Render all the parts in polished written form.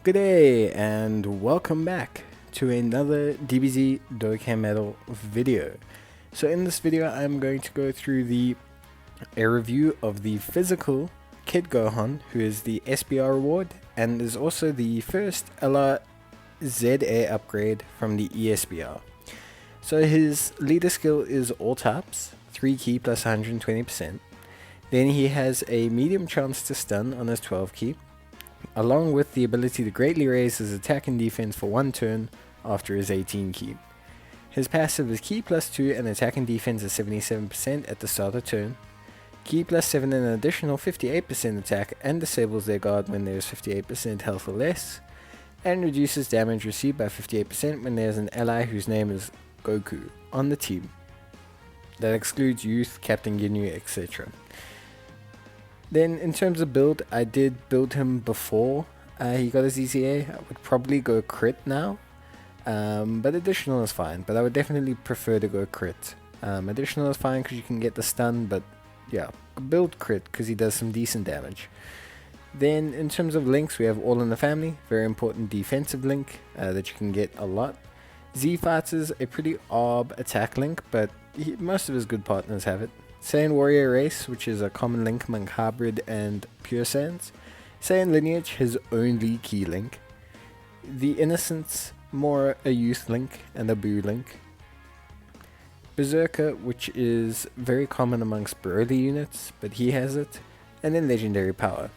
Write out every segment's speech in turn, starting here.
Good day and welcome back to another Dbz Dokkan Medal video. So in this video I'm going to go through a review of the physical Kid Gohan, who is the Esbr reward and is also the first LR upgrade from the Esbr. So his leader skill is all types, 3 key plus 120%. Then he has a medium chance to stun on his 12 key, along with the ability to greatly raise his attack and defense for 1 turn after his 18 key. His passive is Ki plus 2 and attack and defense is 77% at the start of turn, Ki plus 7 and an additional 58% attack and disables their guard when there is 58% health or less, and reduces damage received by 58% when there is an ally whose name is Goku on the team. That excludes Youth, Captain Ginyu, etc. Then in terms of build, I did build him before he got his ECA. I would probably go crit now, but additional is fine, but I would definitely prefer to go crit. Additional is fine because you can get the stun, but yeah, build crit because he does some decent damage. Then in terms of links, we have All in the Family, very important defensive link that you can get a lot. Z Fighter's a pretty arb attack link, but most of his good partners have it. Saiyan Warrior Race, which is a common link among Hybrid and Pure Saiyans. Saiyan Lineage, his only key link. The Innocents, more a youth link and a Boo link. Berserker, which is very common amongst Broly units, but he has it. And then Legendary Power.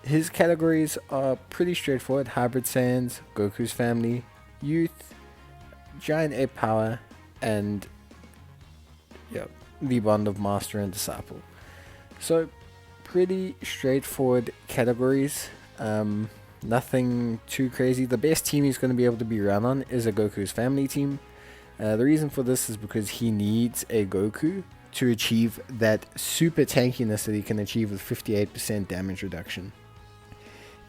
His categories are pretty straightforward: Hybrid Saiyans, Goku's family, Youth, Giant Ape Power, and the bond of master and disciple. So pretty straightforward categories, nothing too crazy. The best team he's going to be able to be run on is a Goku's family team. The reason for this is because he needs a Goku to achieve that super tankiness that he can achieve with 58% damage reduction.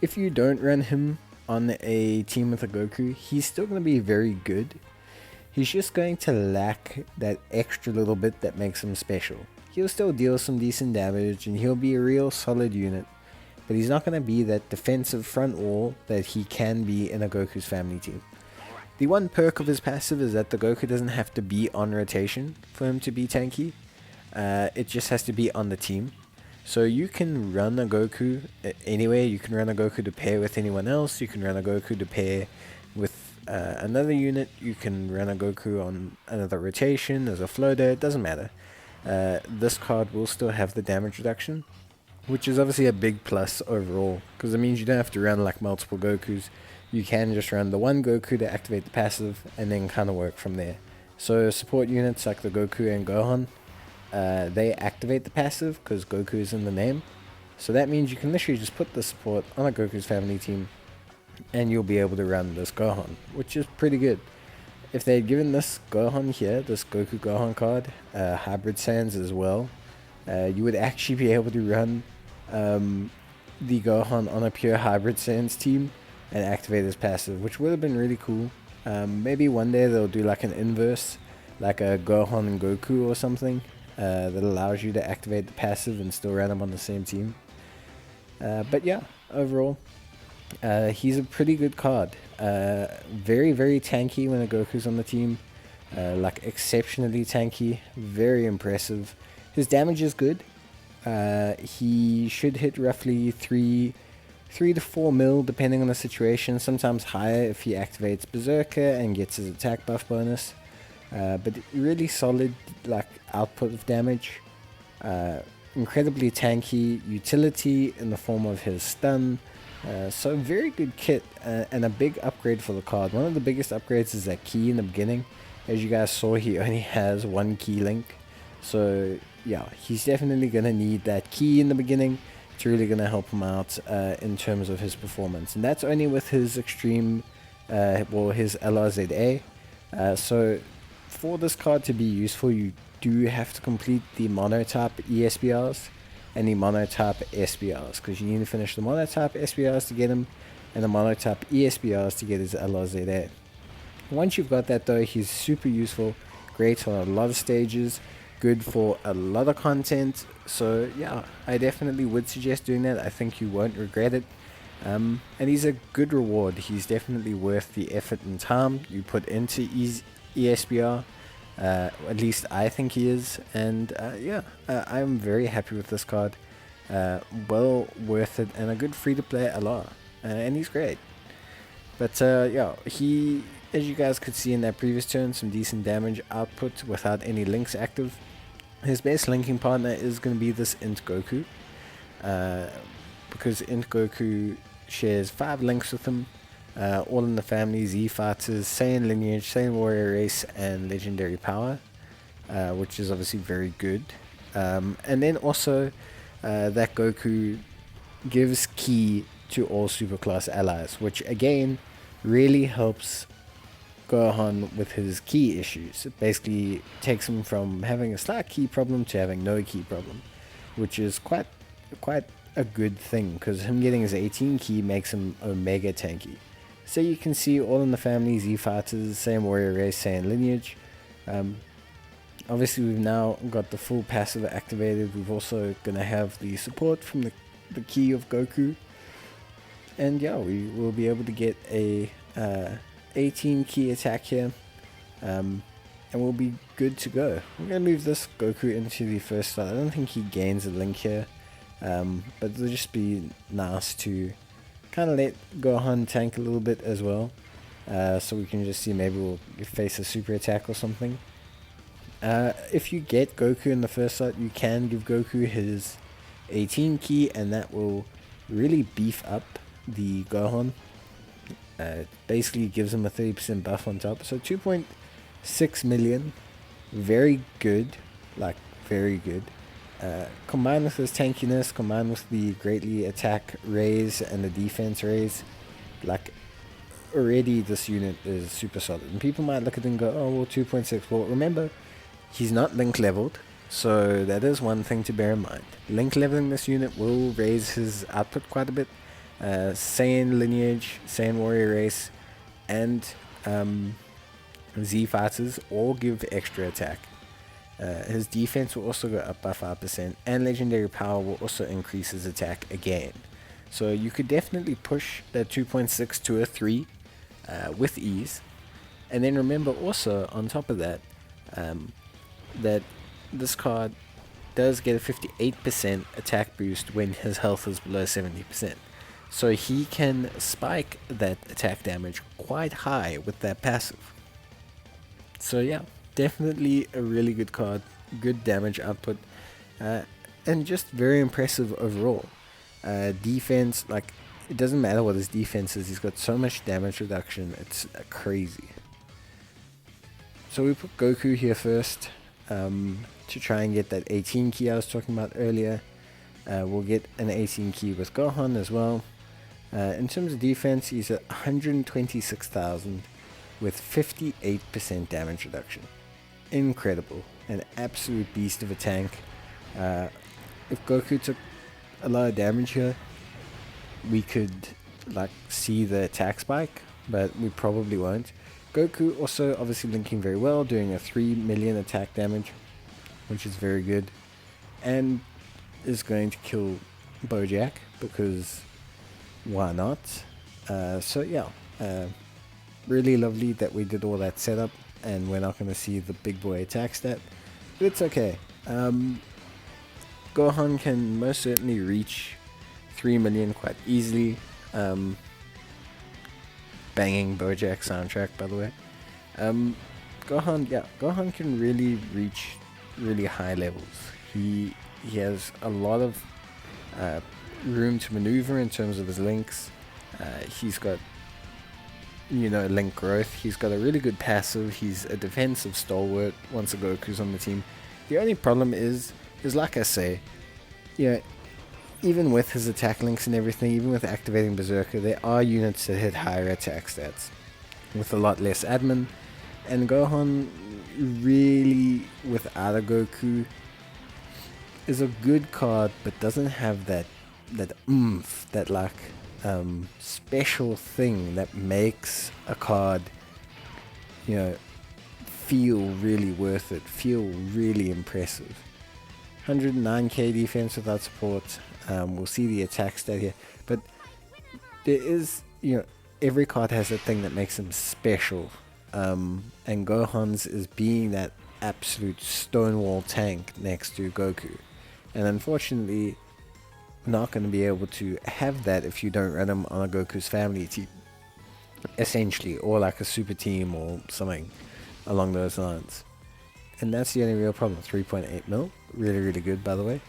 If you don't run him on a team with a Goku, he's still going to be very good. He's just going to lack that extra little bit that makes him special. He'll still deal some decent damage and he'll be a real solid unit, but he's not going to be that defensive front wall that he can be in a Goku's family team. The one perk of his passive is that the Goku doesn't have to be on rotation for him to be tanky. It just has to be on the team. So you can run a Goku anyway. You can run a Goku to pair with anyone else. You can run a Goku to pair with another unit. You can run a Goku on another rotation as a floater. It doesn't matter. This card will still have the damage reduction, which is obviously a big plus overall, because it means you don't have to run like multiple Gokus. You can just run the one Goku to activate the passive and then kind of work from there. So support units like the Goku and Gohan, they activate the passive because Goku is in the name. So that means you can literally just put the support on a Goku's family team and you'll be able to run this Gohan, which is pretty good. If they had given this Gohan here, this Goku Gohan card, Hybrid Saiyans as well, you would actually be able to run the Gohan on a pure Hybrid Saiyans team and activate his passive, which would have been really cool. Maybe one day they'll do like an inverse, like a Gohan and Goku or something, that allows you to activate the passive and still run them on the same team. But yeah, overall, he's a pretty good card. Very, very tanky when a Goku's on the team. Like exceptionally tanky. Very impressive. His damage is good. He should hit roughly 3 to 4 mil depending on the situation. Sometimes higher if he activates Berserker and gets his attack buff bonus. But really solid like output of damage. Incredibly tanky utility in the form of his stun. So very good kit and a big upgrade for the card. One of the biggest upgrades is that key in the beginning. As you guys saw, he only has one key link. So yeah, he's definitely going to need that key in the beginning. It's really going to help him out in terms of his performance. And that's only with his extreme, his LRZA. So for this card to be useful, you do have to complete the monotype ESBRs and the monotype SBRs, because you need to finish the monotype SBRs to get him and the monotype ESBRs to get his LRZA. Once you've got that though, he's super useful, great on a lot of stages, good for a lot of content. So yeah, I definitely would suggest doing that. I think you won't regret it. And he's a good reward. He's definitely worth the effort and time you put into Esbr. At least I think he is, and yeah, I'm very happy with this card. Well worth it, and a good free-to-play LR, and he's great. But yeah, he, as you guys could see in that previous turn, some decent damage output without any links active. His best linking partner is going to be this Int Goku, because Int Goku shares 5 links with him, all in the family: Z Fighters, Saiyan Lineage, Saiyan Warrior Race, and Legendary Power, which is obviously very good. And then also, that Goku gives Ki to all superclass allies, which again really helps Gohan with his Ki issues. It basically takes him from having a slight Ki problem to having no Ki problem, which is quite a good thing, because him getting his 18 Ki makes him Omega tanky. So you can see all in the family: Z Fighters, Saiyan Warrior Race, Saiyan Lineage. Obviously we've now got the full passive activated. We've also gonna have the support from the Ki of Goku, and yeah, we will be able to get a 18 Ki attack here, and we'll be good to go. We're gonna move this Goku into the first slot. I don't think he gains a link here, but it'll just be nice to kind of let Gohan tank a little bit as well, so we can just see, maybe we'll face a super attack or something. If you get Goku in the first slot, you can give Goku his 18 Ki, and that will really beef up the Gohan. Basically gives him a 30% buff on top. So 2.6 million, very good, like very good. Combined with his tankiness, combined with the greatly attack raise and the defense raise, like already this unit is super solid. And people might look at it and go, oh well, 2.6. Well, remember, he's not link leveled, so that is one thing to bear in mind. Link leveling this unit will raise his output quite a bit. Saiyan Lineage, Saiyan Warrior Race, and Z Fighters all give extra attack. His defense will also go up by 5%, and Legendary Power will also increase his attack again. So you could definitely push that 2.6 to a 3 with ease. And then remember also, on top of that, that this card does get a 58% attack boost when his health is below 70%. So he can spike that attack damage quite high with that passive. So yeah, definitely a really good card, good damage output, and just very impressive overall. Defense, like, it doesn't matter what his defense is, he's got so much damage reduction, it's crazy. So we put Goku here first, to try and get that 18 Ki I was talking about earlier. We'll get an 18 Ki with Gohan as well. In terms of defense, he's at 126,000 with 58% damage reduction. Incredible. An absolute beast of a tank. If Goku took a lot of damage here, we could like see the attack spike, but we probably won't. Goku also obviously linking very well, doing a 3 million attack damage, which is very good, and is going to kill Bojack, because why not? So yeah, really lovely that we did all that setup, and we're not going to see the big boy attack stat, but it's okay. Gohan can most certainly reach 3 million quite easily. Banging Bojack soundtrack, by the way. Gohan can really reach really high levels. He has a lot of room to maneuver in terms of his links. He's got, link growth. He's got a really good passive. He's a defensive stalwart once a Goku's on the team. The only problem is like I say, even with his attack links and everything, even with activating Berserker, there are units that hit higher attack stats with a lot less admin. And Gohan, really, without a Goku, is a good card, but doesn't have that oomph, that special thing that makes a card, feel really worth it, feel really impressive. 109k defense without support. We'll see the attack stat here, but there is, every card has a thing that makes him special. And Gohan's is being that absolute stonewall tank next to Goku. And unfortunately, not going to be able to have that if you don't run him on a Goku's family team, essentially, or like a super team or something along those lines. And that's the only real problem. 3.8 mil, really, really good, by the way.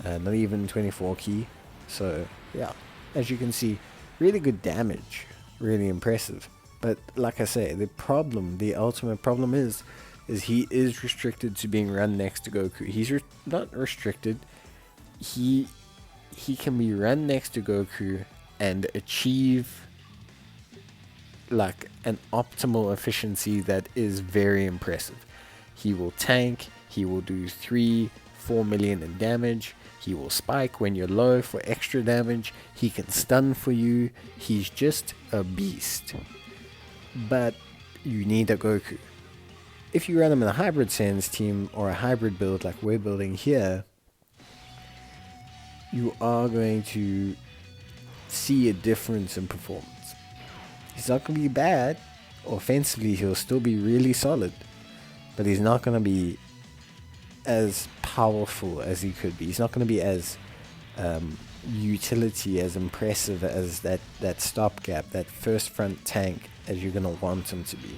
Not even 24 key. So yeah, as you can see, really good damage, really impressive. But like I say, the ultimate problem is he is restricted to being run next to Goku. He's not restricted. He can be run next to Goku and achieve like an optimal efficiency that is very impressive. He will tank, he will do 3-4 million in damage, he will spike when you're low for extra damage, he can stun for you, he's just a beast. But you need a Goku. If you run him in a hybrid Saiyans team or a hybrid build like we're building here, you are going to see a difference in performance. He's not going to be bad. Offensively, he'll still be really solid. But he's not going to be as powerful as he could be. He's not going to be as utility, as impressive as that stopgap, that first front tank as you're going to want him to be.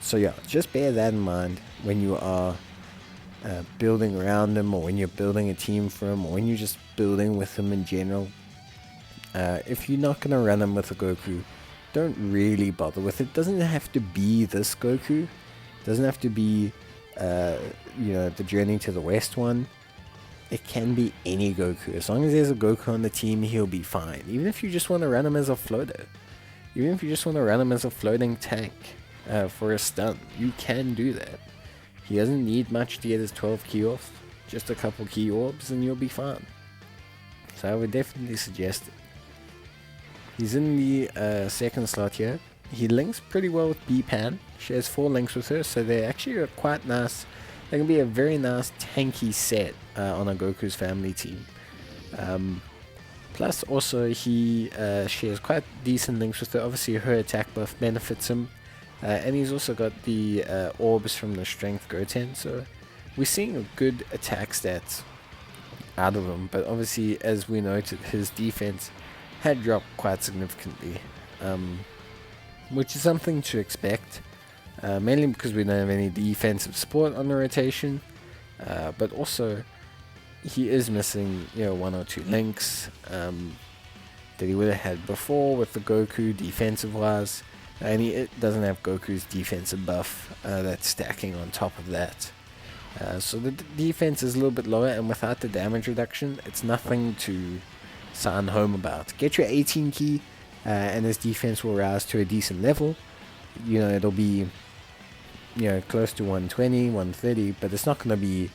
So yeah, just bear that in mind when you are building around him, or when you're building a team for him, or when you're just building with him in general. If you're not going to run him with a Goku, don't really bother with it. Doesn't have to be this Goku. Doesn't have to be the Journey to the West one. It can be any Goku. As long as there's a Goku on the team, he'll be fine. Even if you just want to run him as a floater. Even if you just want to run him as a floating tank for a stun, you can do that. He doesn't need much to get his 12 key off. Just a couple key orbs and you'll be fine. So I would definitely suggest it. He's in the second slot here. He links pretty well with B-Pan. She has 4 links with her, so they're actually quite nice. They can be a very nice tanky set on a Goku's family team. Plus also she has quite decent links with her. Obviously her attack buff benefits him. And he's also got the orbs from the strength Goten, so we're seeing a good attack stats out of him. But obviously, as we noted, his defense had dropped quite significantly, which is something to expect, mainly because we don't have any defensive support on the rotation, but also he is missing 1 or 2 links that he would have had before with the Goku defensive wise, and he doesn't have Goku's defensive buff that's stacking on top of that. So the defense is a little bit lower, and without the damage reduction, it's nothing to sign home about. Get your 18 key, and his defense will rise to a decent level. It'll be close to 120, 130, but it's not going to be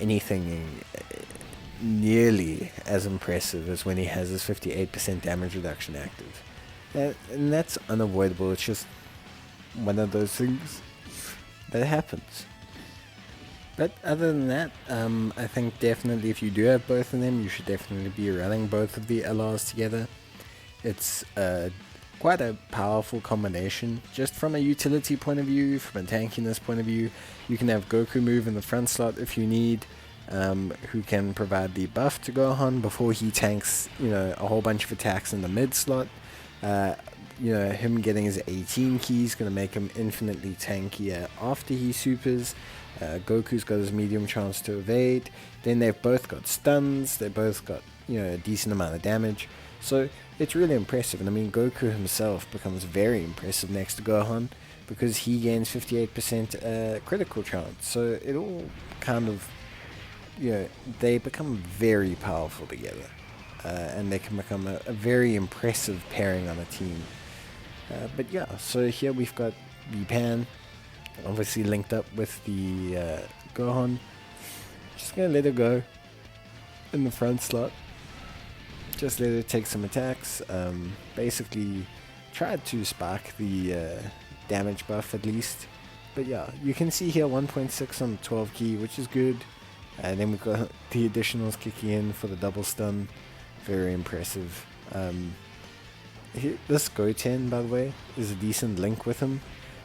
anything nearly as impressive as when he has his 58% damage reduction active. And that's unavoidable. It's just one of those things that happens. But other than that, I think definitely if you do have both of them, you should definitely be running both of the LRs together. It's quite a powerful combination. Just from a utility point of view, from a tankiness point of view, you can have Goku move in the front slot if you need, who can provide the buff to Gohan before he tanks a whole bunch of attacks in the mid slot. Him getting his 18 keys going to make him infinitely tankier after he supers. Goku's got his medium chance to evade. Then they've both got stuns. They both got a decent amount of damage. So it's really impressive. And I mean, Goku himself becomes very impressive next to Gohan because he gains 58% critical chance. So it all kind of they become very powerful together. And they can become a very impressive pairing on a team. But yeah, so here we've got B-Pan, obviously linked up with the Gohan. Just gonna let her go in the front slot. Just let her take some attacks. Basically, tried to spark the damage buff at least. But yeah, you can see here 1.6 on the 12 key, which is good. And then we've got the additionals kicking in for the double stun. Very impressive. This Goten, by the way, is a decent link with him.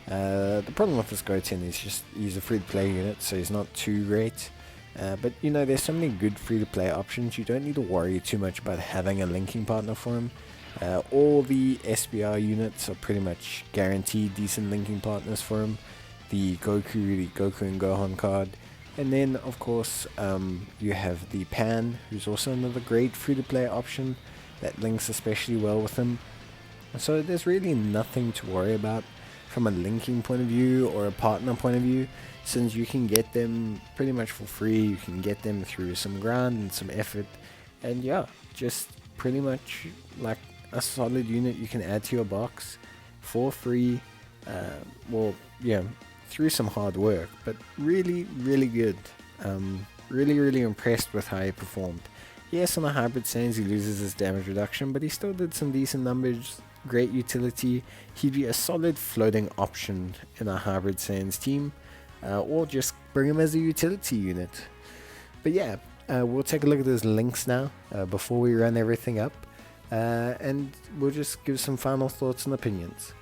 The problem with this Goten is just he's a free-to-play unit, so he's not too great. But you know, there's so many good free-to-play options. You don't need to worry too much about having a linking partner for him. All the Esbr units are pretty much guaranteed decent linking partners for him. The Goku and Gohan card. And then, of course, you have the Pan, who's also another great free-to-play option that links especially well with him. So there's really nothing to worry about from a linking point of view or a partner point of view, since you can get them pretty much for free. You can get them through some grind and some effort, and yeah, just pretty much like a solid unit you can add to your box for free. Well, yeah, through some hard work, but really good. Really impressed with how he performed. Yes, on the hybrid Saiyans he loses his damage reduction, but he still did some decent numbers. Great utility. He'd be a solid floating option in a hybrid Saiyans team, or just bring him as a utility unit. But yeah, we'll take a look at those links now before we run everything up, and we'll just give some final thoughts and opinions.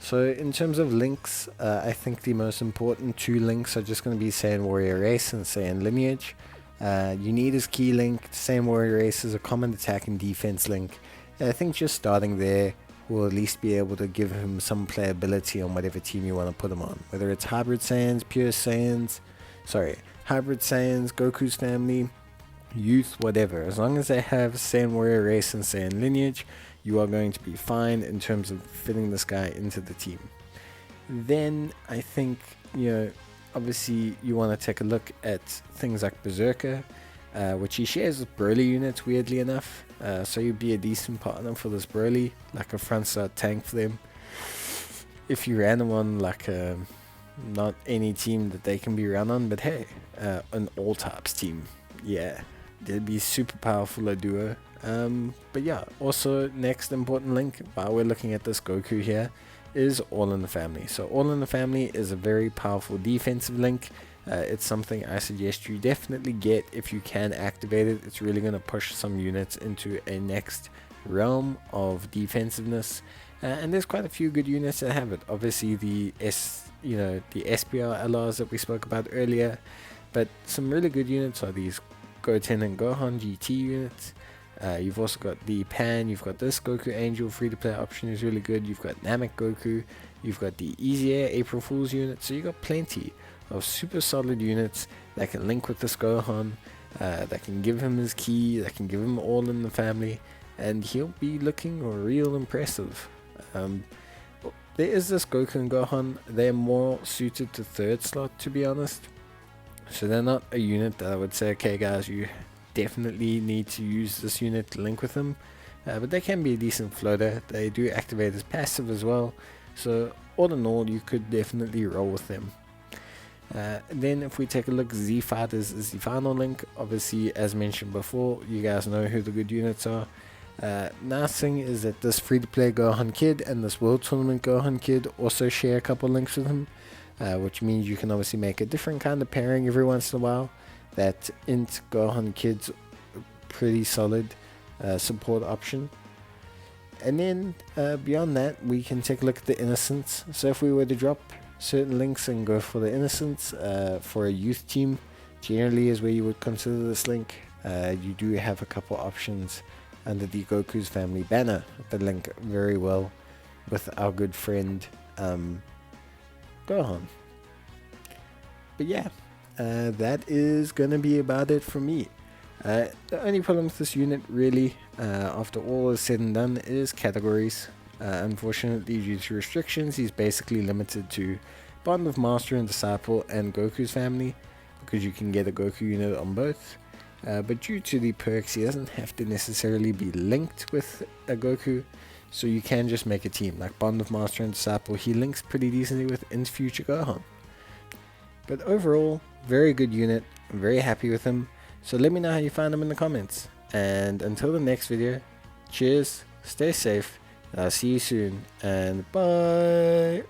So in terms of links, I think the most important two links are just going to be Saiyan Warrior Race and Saiyan Lineage. You need his key link. Saiyan Warrior Race is a common attack and defense link. I think just starting there will at least be able to give him some playability on whatever team you want to put him on. Whether it's Hybrid Saiyans, Hybrid Saiyans, Goku's family, youth, whatever. As long as they have Saiyan Warrior Race and Saiyan Lineage, you are going to be fine in terms of fitting this guy into the team. Then I think, you know, obviously you want to take a look at things like Berserker, which he shares with Broly units, weirdly enough. So you'd be a decent partner for this Broly, like a front start tank for them. If you ran him on like not any team that they can be run on, but hey, an all types team, yeah, they'd be super powerful a duo. But yeah, also next important link while we're looking at this Goku here is All in the Family. So All in the Family is a very powerful defensive link. It's something I suggest you definitely get if you can activate it. It's really going to push some units into a next realm of defensiveness, and there's quite a few good units that have it. Obviously the Esbr LRs that we spoke about earlier, but some really good units are these Goten and Gohan GT units. You've also got the Pan, you've got this Goku Angel free-to-play option is really good, you've got Namek Goku, you've got the Easier April Fool's unit, so you've got plenty of super solid units that can link with this Gohan, that can give him his key, that can give him All in the Family, and he'll be looking real impressive. There is this Goku and Gohan, they're more suited to third slot, to be honest, so they're not a unit that I would say, okay guys, you definitely need to use this unit to link with them, but they can be a decent floater. They do activate as passive as well, so all in all you could definitely roll with them. Then if we take a look, Z Fighters is the final link. Obviously, as mentioned before, you guys know who the good units are. Nice thing is that this free-to-play Gohan Kid and this World Tournament Gohan Kid also share a couple links with him, which means you can obviously make a different kind of pairing every once in a while. That Int Gohan Kid's pretty solid support option. And then beyond that, we can take a look at the Innocents. So if we were to drop certain links and go for the Innocents for a youth team, generally is where you would consider this link. You do have a couple options under the Goku's family banner that link very well with our good friend Gohan. But yeah, that is gonna be about it for me. The only problem with this unit really, after all is said and done, is categories. Unfortunately, due to restrictions, he's basically limited to Bond of Master and Disciple and Goku's family, because you can get a Goku unit on both. But due to the perks, he doesn't have to necessarily be linked with a Goku, so you can just make a team. Like Bond of Master and Disciple, he links pretty decently with in future Gohan. But overall, very good unit. I'm very happy with him. So let me know how you found him in the comments. And until the next video, cheers, stay safe, I'll see you soon, and bye!